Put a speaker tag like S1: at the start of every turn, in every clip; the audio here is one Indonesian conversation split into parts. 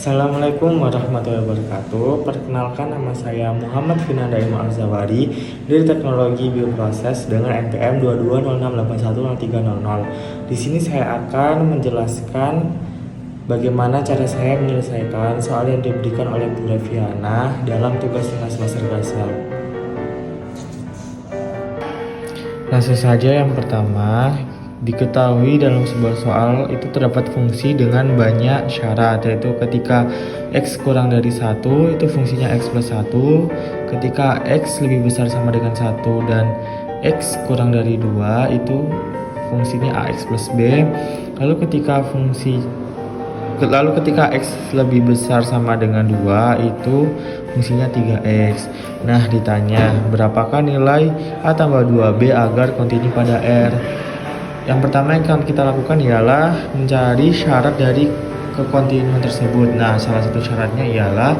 S1: Assalamualaikum warahmatullahi wabarakatuh. Perkenalkan, nama saya Muhammad Finanda Ilmu Al-Zawari dari Teknologi Bioproses dengan NPM 220681030. Di sini saya akan menjelaskan bagaimana cara saya menyelesaikan soal yang diberikan oleh Bu Reviana dalam tugas semester dasar. Langsung saja, yang pertama, diketahui dalam sebuah soal itu terdapat fungsi dengan banyak syarat, yaitu ketika X kurang dari 1 itu fungsinya X plus 1, ketika X lebih besar sama dengan 1 dan X kurang dari 2 itu fungsinya AX plus B. Lalu ketika X lebih besar sama dengan 2 itu fungsinya 3X. Nah, ditanya berapakah nilai A tambah 2B agar kontinu pada R. Yang pertama yang akan kita lakukan ialah mencari syarat dari kekontinuan tersebut. Nah, salah satu syaratnya ialah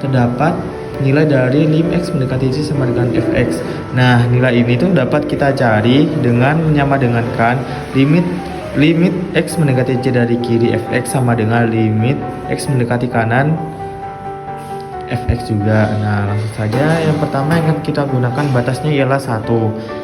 S1: terdapat nilai dari lim X mendekati Y sama dengan Fx. Nah, nilai ini tuh dapat kita cari dengan menyamadengankan limit X mendekati Y dari kiri Fx sama dengan limit X mendekati kanan Fx juga. Nah, langsung saja yang pertama yang akan kita gunakan batasnya ialah 1.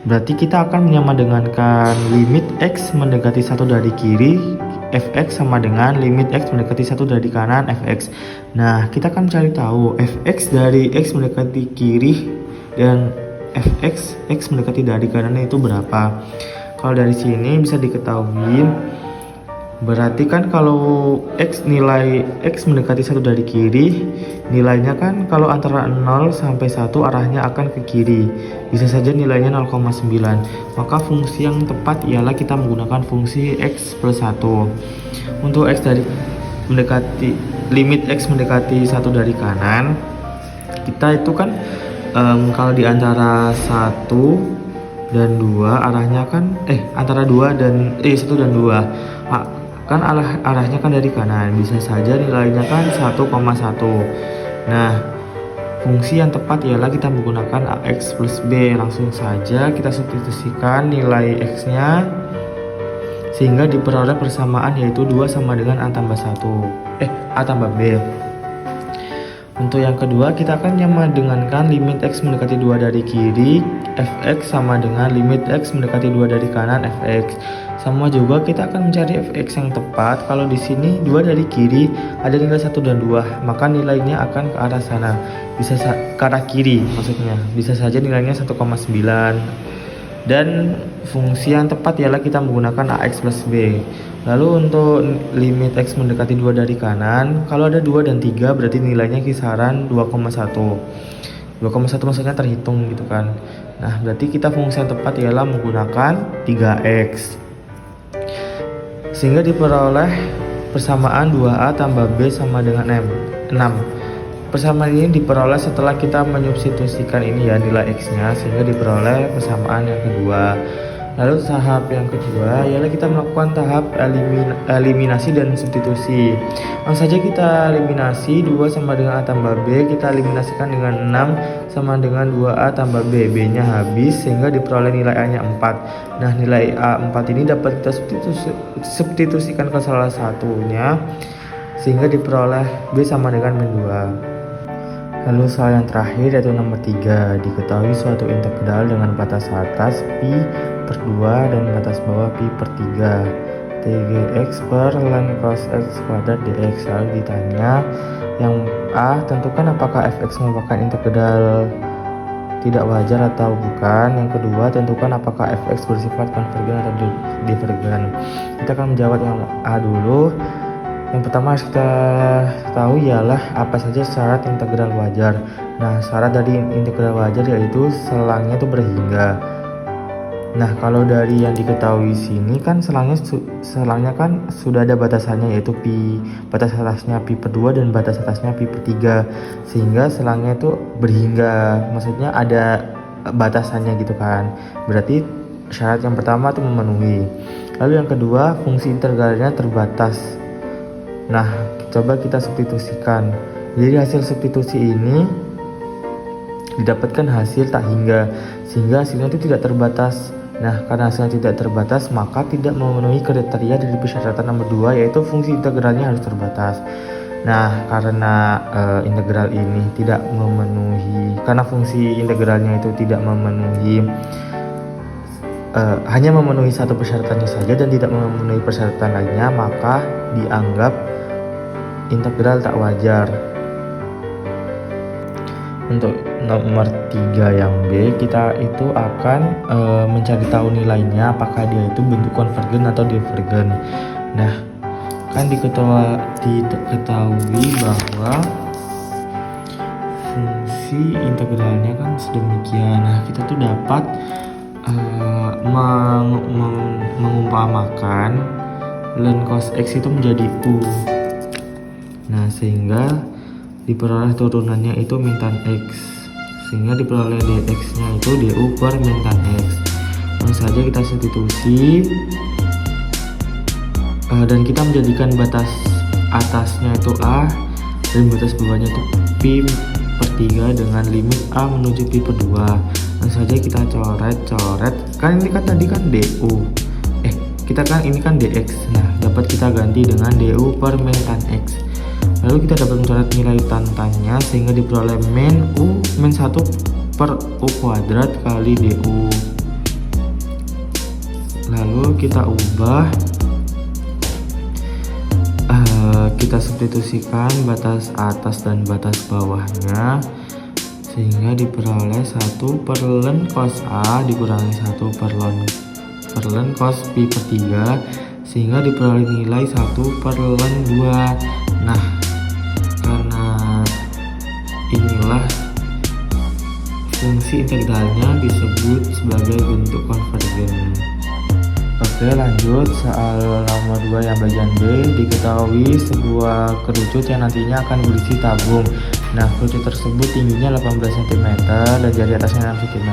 S1: Berarti kita akan menyamadengankan limit X mendekati 1 dari kiri Fx sama dengan limit X mendekati 1 dari kanan Fx. Nah, kita akan cari tahu Fx dari X mendekati kiri dan Fx X mendekati dari kanan itu berapa. Kalau dari sini bisa diketahui, berarti kan kalau nilai X mendekati 1 dari kiri, nilainya kan kalau antara 0 sampai 1 arahnya akan ke kiri. Bisa saja nilainya 0,9. Maka fungsi yang tepat ialah kita menggunakan fungsi X plus 1. Untuk X dari limit X mendekati 1 dari kanan, kita itu kan kalau di antara 1 dan 2 arahnya kan antara 2 dan 1 dan 2 kan arahnya kan dari kanan, bisa saja nilainya kan 1,1. Nah, fungsi yang tepat ialah kita menggunakan AX plus B. Langsung saja kita substitusikan nilai X nya sehingga diperoleh persamaan, yaitu 2 sama dengan A tambah B. Untuk yang kedua, kita akan menyamadengankan limit X mendekati 2 dari kiri Fx sama dengan limit X mendekati 2 dari kanan Fx. Sama juga kita akan mencari Fx yang tepat. Kalau di sini 2 dari kiri ada nilai 1 dan 2, maka nilainya akan ke arah sana. Bisa ke arah kiri maksudnya. Bisa saja nilainya 1,9. Dan fungsi yang tepat ialah kita menggunakan AX plus B. Lalu untuk limit X mendekati 2 dari kanan, kalau ada 2 dan 3 berarti nilainya kisaran 2,1. 2,1 maksudnya terhitung gitu kan. Nah, berarti kita fungsi yang tepat ialah menggunakan 3X. Sehingga diperoleh persamaan 2A tambah B sama dengan 6. Persamaan ini diperoleh setelah kita menyubstitusikan ini ya nilai X nya, sehingga diperoleh persamaan yang kedua. Lalu tahap yang kedua ialah kita melakukan tahap eliminasi dan substitusi. Langsung saja kita eliminasi 2 sama dengan A tambah B, kita eliminasikan dengan 6 sama dengan 2A tambah B. B nya habis sehingga diperoleh nilai A nya 4. Nah, nilai A4 ini dapat kita substitusikan ke salah satunya sehingga diperoleh B sama dengan min 2. Lalu soal yang terakhir yaitu nomor 3. Diketahui suatu integral dengan batas atas pi per 2 dan batas bawah pi per 3 dx per ln cos x kuadrat dx. Lalu ditanya yang A, tentukan apakah fx merupakan integral tidak wajar atau bukan. Yang kedua, tentukan apakah fx bersifat konvergen atau divergen. Kita akan menjawab yang A dulu. Yang pertama harus kita tahu ialah apa saja syarat integral wajar. Nah, syarat dari integral wajar yaitu selangnya itu berhingga. Nah, kalau dari yang diketahui sini kan selangnya kan sudah ada batasannya, yaitu pi, batas atasnya pi per 2 dan batas atasnya pi per 3, sehingga selangnya itu berhingga, maksudnya ada batasannya gitu kan. Berarti syarat yang pertama itu memenuhi. Lalu yang kedua, fungsi integralnya terbatas. Nah, coba kita substitusikan. Jadi hasil substitusi ini didapatkan hasil tak hingga, sehingga hasilnya itu tidak terbatas Nah, karena hasilnya tidak terbatas, maka tidak memenuhi kriteria dari persyaratan nomor 2, yaitu fungsi integralnya harus terbatas. Nah, karena integral ini tidak memenuhi, karena fungsi integralnya itu tidak memenuhi, hanya memenuhi satu persyaratannya saja dan tidak memenuhi persyaratan lainnya, maka dianggap integral tak wajar. Untuk nomor 3 yang B, kita itu akan mencari tahu nilainya, apakah dia itu bentuk konvergen atau divergen. Nah, kan diketahui bahwa fungsi integralnya kan sedemikian. Nah, kita tuh dapat mengumpamakan ln cos X itu menjadi U. Nah, sehingga diperoleh turunannya itu min tan X, sehingga diperoleh dx nya itu du per min tan X. Langsung saja kita substitusi dan kita menjadikan batas atasnya itu A dan batas bawahnya itu pi per 3 dengan limit A menuju pi per 2. Langsung saja kita coret, kan ini kan tadi kan du, kita kan ini kan dx. Nah, dapat kita ganti dengan du per min tan X. Lalu kita dapat mencoret nilai tantannya, sehingga diperoleh min 1 per u kuadrat kali du. Lalu kita ubah, kita substitusikan batas atas dan batas bawahnya, sehingga diperoleh 1 per ln cos A dikurangi 1 per ln cos pi per 3, sehingga diperoleh nilai 1 per ln 2. Nah, karena inilah fungsi integralnya disebut sebagai bentuk konvergen. Oke, lanjut soal nomor 2 yang bagian B. Diketahui sebuah kerucut yang nantinya akan berisi tabung. Nah, kerucut tersebut tingginya 18 cm dan jari atasnya 6 cm.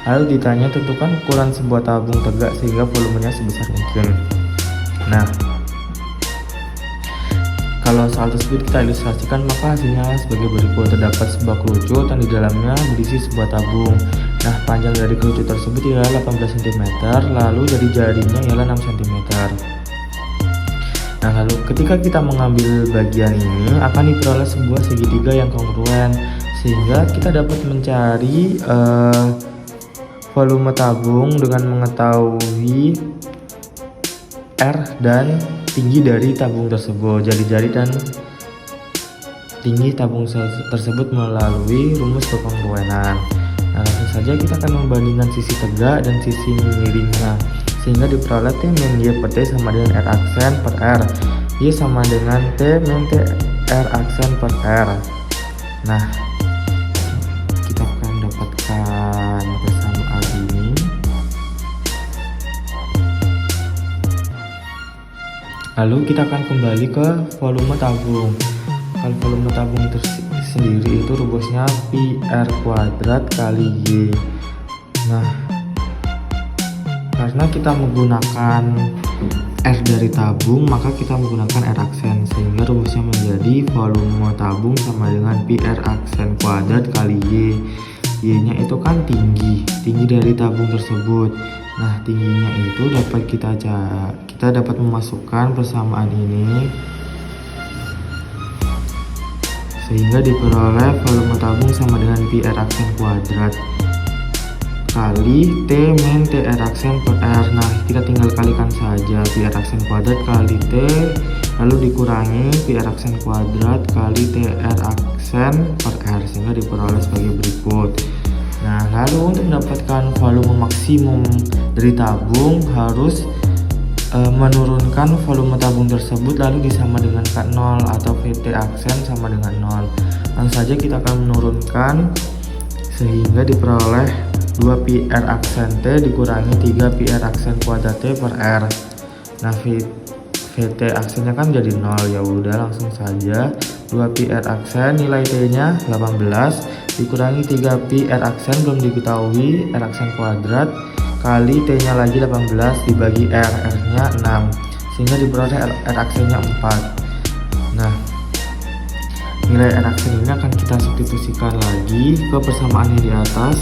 S1: Lalu ditanya tentukan ukuran sebuah tabung tegak sehingga volumenya sebesar mungkin. Nah, kalau soal tersebut kita ilustrasikan, maka hasilnya sebagai berikut. Terdapat sebuah kerucut yang di dalamnya berisi sebuah tabung. Nah, panjang dari kerucut tersebut ialah 18 cm, lalu dari jarinya ialah 6 cm. Nah, lalu ketika kita mengambil bagian ini, akan diperoleh sebuah segitiga yang kongruen, sehingga kita dapat mencari volume tabung dengan mengetahui R dan tinggi dari tabung tersebut, jari-jari dan tinggi tabung tersebut melalui rumus kekongruenan. Nah, langsung saja kita akan membandingkan sisi tegak dan sisi miringnya, sehingga diperoleh T min Y per T sama dengan R aksen per R, Y sama dengan T min T R aksen per R. Nah, kita akan dapatkan persamaan ini. Lalu kita akan kembali ke volume tabung. Kalau volume tabung itu sendiri itu rumusnya pi R kuadrat kali Y. Nah, karena kita menggunakan R dari tabung, maka kita menggunakan R aksen, sehingga rumusnya menjadi volume tabung sama dengan pi R aksen kuadrat kali Y. Y nya itu kan tinggi dari tabung tersebut. Nah, tingginya itu dapat kita dapat memasukkan persamaan ini, sehingga diperoleh volume tabung sama dengan pi R aksen kuadrat kali T min T R aksen per R. Nah, kita tinggal kalikan saja pi R aksen kuadrat kali T, lalu dikurangi pi R aksen kuadrat kali T R aksen per R, sehingga diperoleh sebagai berikut. Nah, lalu untuk mendapatkan volume maksimum dari tabung harus menurunkan volume tabung tersebut lalu disama dengan K0 atau VT aksen sama dengan 0. Langsung saja kita akan menurunkan, sehingga diperoleh 2 pi R aksen T dikurangi 3 pi R aksen kuadrat T per R. Nah, VT aksennya kan jadi 0, ya udah langsung saja 2 pi R aksen nilai T nya 18 dikurangi 3 pi R aksen belum diketahui R aksen kuadrat kali T nya lagi 18 dibagi R nya 6, sehingga diperoleh R aksennya 4. Nah, nilai R aksen ini akan kita substitusikan lagi ke persamaan yang di atas,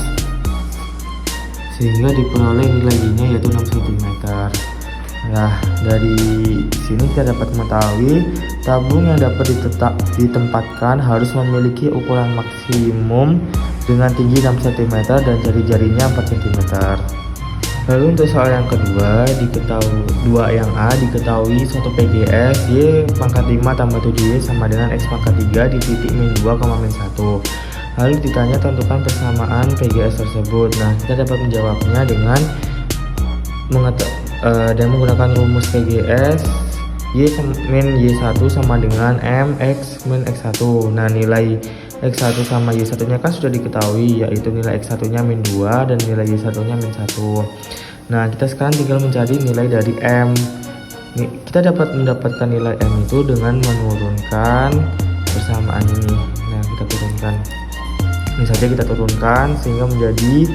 S1: sehingga diperoleh nilai Y-nya yaitu 6 cm. Nah, dari sini kita dapat mengetahui tabung yang dapat ditempatkan harus memiliki ukuran maksimum dengan tinggi 6 cm dan jari-jarinya 4 cm. Lalu untuk soal yang kedua, yang A diketahui suatu PGS Y pangkat 5 tambah 7Y sama dengan X pangkat 3 di titik min 2, min 1. Lalu ditanya tentukan persamaan PGS tersebut. Nah, kita dapat menjawabnya dengan menggunakan rumus PGS Y min Y1 sama dengan MX min X1. Nah, nilai X1 sama Y1 nya kan sudah diketahui, yaitu nilai X1 nya min 2 dan nilai Y1 nya min 1. Nah, kita sekarang tinggal mencari nilai dari M. Kita dapat mendapatkan nilai M itu dengan menurunkan persamaan ini. Nah, kita turunkan ini saja, kita turunkan sehingga menjadi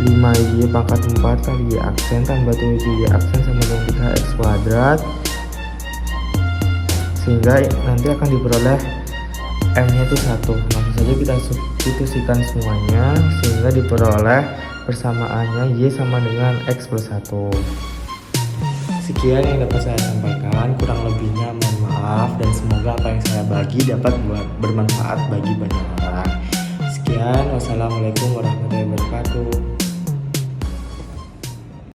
S1: 5Y pangkat 4 kali Y aksen tambah 7Y aksen sama dengan 3X kuadrat, sehingga nanti akan diperoleh M nya itu 1. Langsung saja kita substitusikan semuanya sehingga diperoleh persamaannya Y sama dengan X plus 1. Sekian yang dapat saya sampaikan, kurang lebihnya mohon maaf, dan semoga apa yang saya bagi dapat bermanfaat bagi banyak orang. Sekian, wassalamualaikum warahmatullahi wabarakatuh.